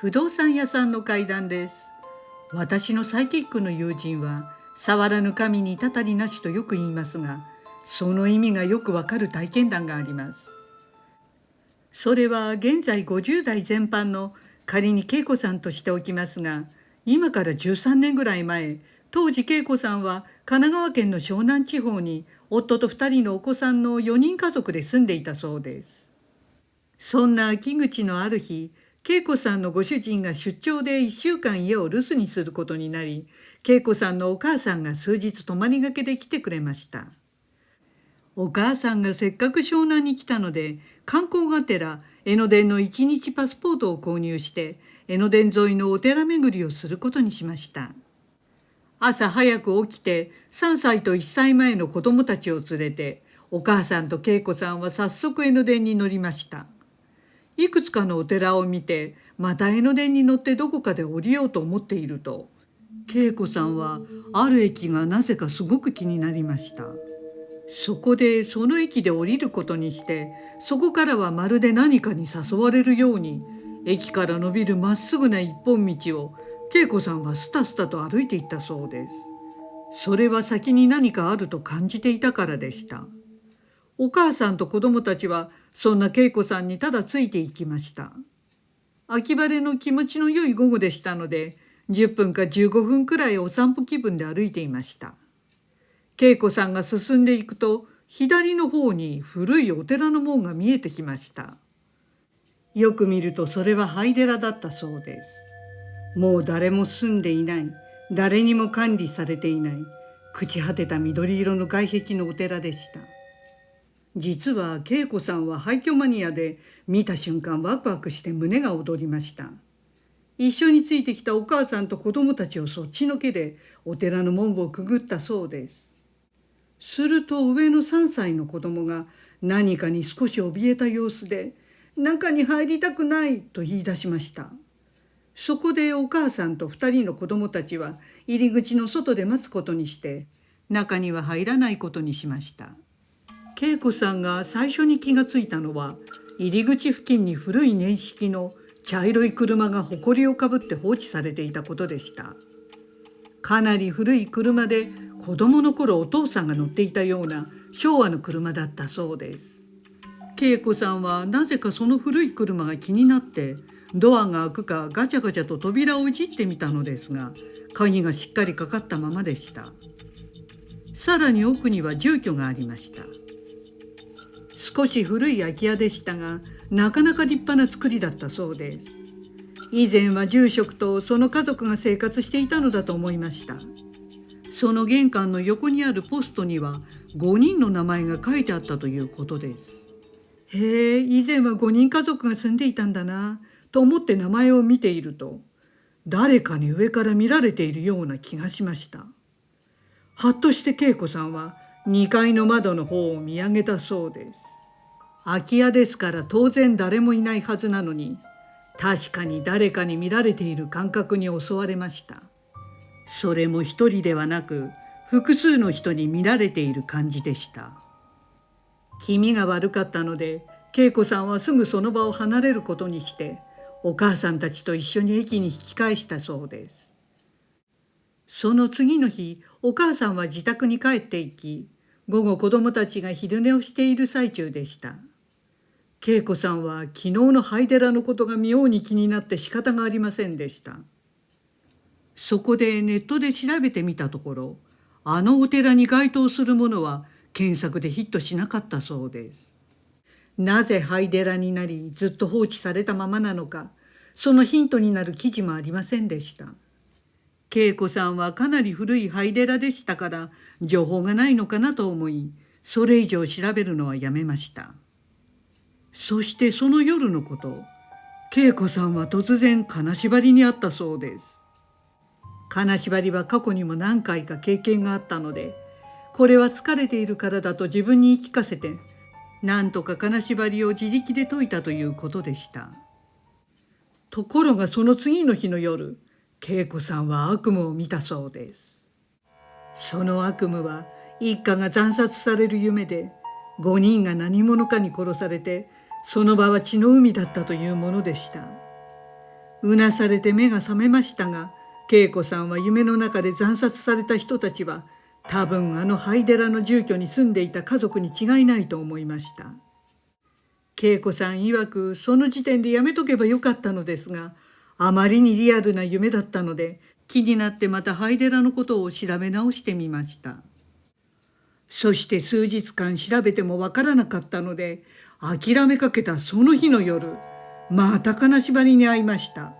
不動産屋さんの怪談です。私のサイキックの友人は、触らぬ神にたたりなしとよく言いますが、その意味がよくわかる体験談があります。それは現在50代前半の仮に恵子さんとしておきますが、今から13年ぐらい前、当時恵子さんは神奈川県の湘南地方に夫と2人のお子さんの4人家族で住んでいたそうです。そんな秋口のある日、恵子さんのご主人が出張で1週間家を留守にすることになり、恵子さんのお母さんが数日泊まりがけで来てくれました。お母さんがせっかく湘南に来たので、観光がてら江ノ電の1日パスポートを購入して、江ノ電沿いのお寺巡りをすることにしました。朝早く起きて3歳と1歳前の子供たちを連れて、お母さんと恵子さんは早速江ノ電に乗りました。いくつかのお寺を見て、また江ノ電に乗ってどこかで降りようと思っていると、恵子さんはある駅がなぜかすごく気になりました。そこでその駅で降りることにして、そこからはまるで何かに誘われるように、駅から伸びるまっすぐな一本道を恵子さんはスタスタと歩いていったそうです。それは先に何かあると感じていたからでした。お母さんと子供たちはそんな恵子さんにただついていきました。秋晴れの気持ちの良い午後でしたので、10分か15分くらいお散歩気分で歩いていました。恵子さんが進んでいくと、左の方に古いお寺の門が見えてきました。よく見るとそれは廃寺だったそうです。もう誰も住んでいない、誰にも管理されていない、朽ち果てた緑色の外壁のお寺でした。実は恵子さんは廃墟マニアで、見た瞬間ワクワクして胸が躍りました。一緒についてきたお母さんと子供たちをそっちのけでお寺の門をくぐったそうです。すると上の3歳の子供が何かに少し怯えた様子で、中に入りたくないと言い出しました。そこでお母さんと2人の子供たちは入り口の外で待つことにして、中には入らないことにしました。恵子さんが最初に気がついたのは、入り口付近に古い年式の茶色い車が埃をかぶって放置されていたことでした。かなり古い車で、子供の頃お父さんが乗っていたような昭和の車だったそうです。恵子さんはなぜかその古い車が気になって、ドアが開くかガチャガチャと扉をいじってみたのですが、鍵がしっかりかかったままでした。さらに奥には住居がありました。少し古い空き家でしたが、なかなか立派な作りだったそうです。以前は住職とその家族が生活していたのだと思いました。その玄関の横にあるポストには5人の名前が書いてあったということです。へえ、以前は5人家族が住んでいたんだなと思って名前を見ていると、誰かに上から見られているような気がしました。はっとして恵子さんは2階の窓の方を見上げたそうです。空き家ですから当然誰もいないはずなのに、確かに誰かに見られている感覚に襲われました。それも一人ではなく、複数の人に見られている感じでした。気味が悪かったので、恵子さんはすぐその場を離れることにして、お母さんたちと一緒に駅に引き返したそうです。その次の日、お母さんは自宅に帰っていき、午後子供たちが昼寝をしている最中でした。恵子さんは昨日の廃寺のことが妙に気になって仕方がありませんでした。そこでネットで調べてみたところ、あのお寺に該当するものは検索でヒットしなかったそうです。なぜ廃寺になりずっと放置されたままなのか、そのヒントになる記事もありませんでした。恵子さんはかなり古い廃寺でしたから情報がないのかなと思い、それ以上調べるのはやめました。そしてその夜のこと、恵子さんは突然金縛りにあったそうです。金縛りは過去にも何回か経験があったので、これは疲れているからだと自分に言い聞かせて、なんとか金縛りを自力で解いたということでした。ところがその次の日の夜、恵子さんは悪夢を見たそうです。その悪夢は一家が惨殺される夢で、5人が何者かに殺されて、その場は血の海だったというものでした。うなされて目が覚めましたが、恵子さんは夢の中で惨殺された人たちは多分あの廃寺の住居に住んでいた家族に違いないと思いました。恵子さん曰くその時点でやめとけばよかったのですが、あまりにリアルな夢だったので気になってまた廃寺のことを調べ直してみました。そして数日間調べてもわからなかったので諦めかけたその日の夜、また金縛りに遭いました。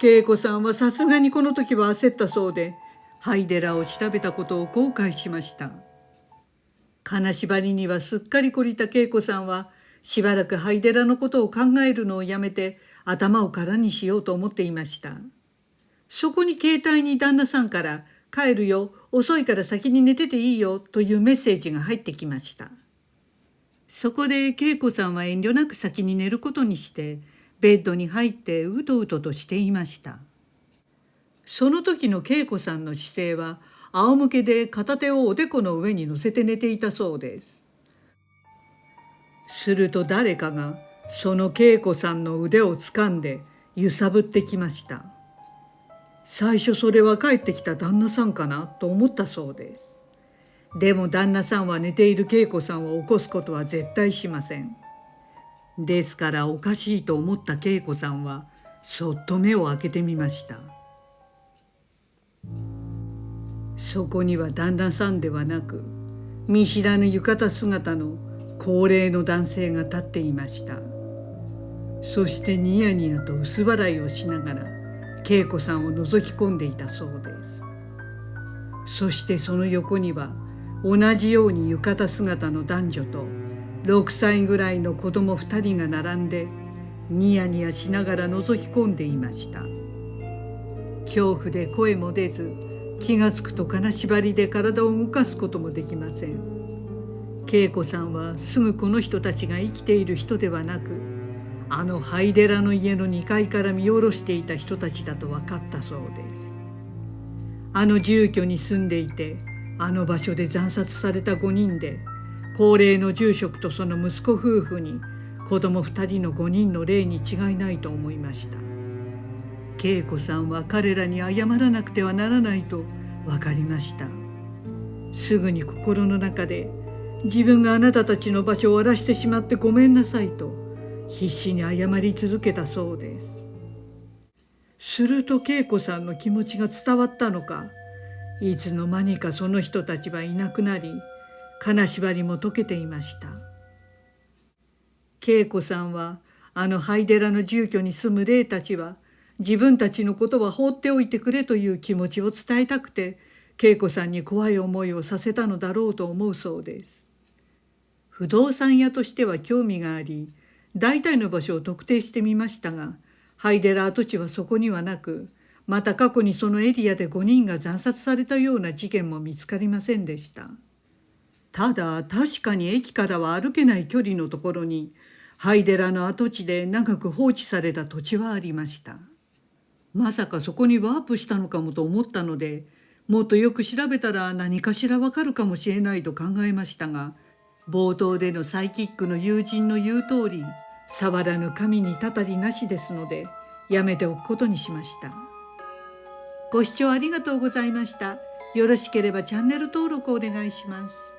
恵子さんはさすがにこの時は焦ったそうで、廃寺を調べたことを後悔しました。金縛りにはすっかり懲りた恵子さんは、しばらく廃寺のことを考えるのをやめて頭を空にしようと思っていました。そこに携帯に旦那さんから「帰るよ、遅いから先に寝てていいよ」というメッセージが入ってきました。そこで恵子さんは遠慮なく先に寝ることにしてベッドに入ってうとうととしていました。その時の恵子さんの姿勢は仰向けで片手をおでこの上に乗せて寝ていたそうです。すると誰かがその恵子さんの腕をつかんで揺さぶってきました。最初それは帰ってきた旦那さんかなと思ったそうです。でも旦那さんは寝ている恵子さんを起こすことは絶対しません。ですからおかしいと思った恵子さんはそっと目を開けてみました。そこには旦那さんではなく、見知らぬ浴衣姿の高齢の男性が立っていました。そしてニヤニヤと薄笑いをしながら恵子さんを覗き込んでいたそうです。そしてその横には同じように浴衣姿の男女と6歳ぐらいの子供2人が並んでニヤニヤしながら覗き込んでいました。恐怖で声も出ず、気がつくと金縛りで体を動かすこともできません。恵子さんはすぐこの人たちが生きている人ではなく、あの廃寺の家の2階から見下ろしていた人たちだと分かったそうです。あの住居に住んでいて、あの場所で惨殺された5人で、高齢の住職とその息子夫婦に子供2人の5人の霊に違いないと思いました。恵子さんは彼らに謝らなくてはならないと分かりました。すぐに心の中で自分があなたたちの場所を荒らしてしまってごめんなさいと必死に謝り続けたそうです。すると恵子さんの気持ちが伝わったのか、いつの間にかその人たちはいなくなり、金縛りも解けていました。恵子さんはあの廃寺の住居に住む霊たちは自分たちのことは放っておいてくれという気持ちを伝えたくて恵子さんに怖い思いをさせたのだろうと思うそうです。不動産屋としては興味があり、大体の場所を特定してみましたが、廃寺跡地はそこにはなく、また過去にそのエリアで5人が惨殺されたような事件も見つかりませんでした。ただ確かに駅からは歩けない距離のところに廃寺の跡地で長く放置された土地はありました。まさかそこにワープしたのかもと思ったので、もっとよく調べたら何かしらわかるかもしれないと考えましたが、冒頭でのサイキックの友人の言う通り、触らぬ神にたたりなしですので、やめておくことにしました。ご視聴ありがとうございました。よろしければチャンネル登録お願いします。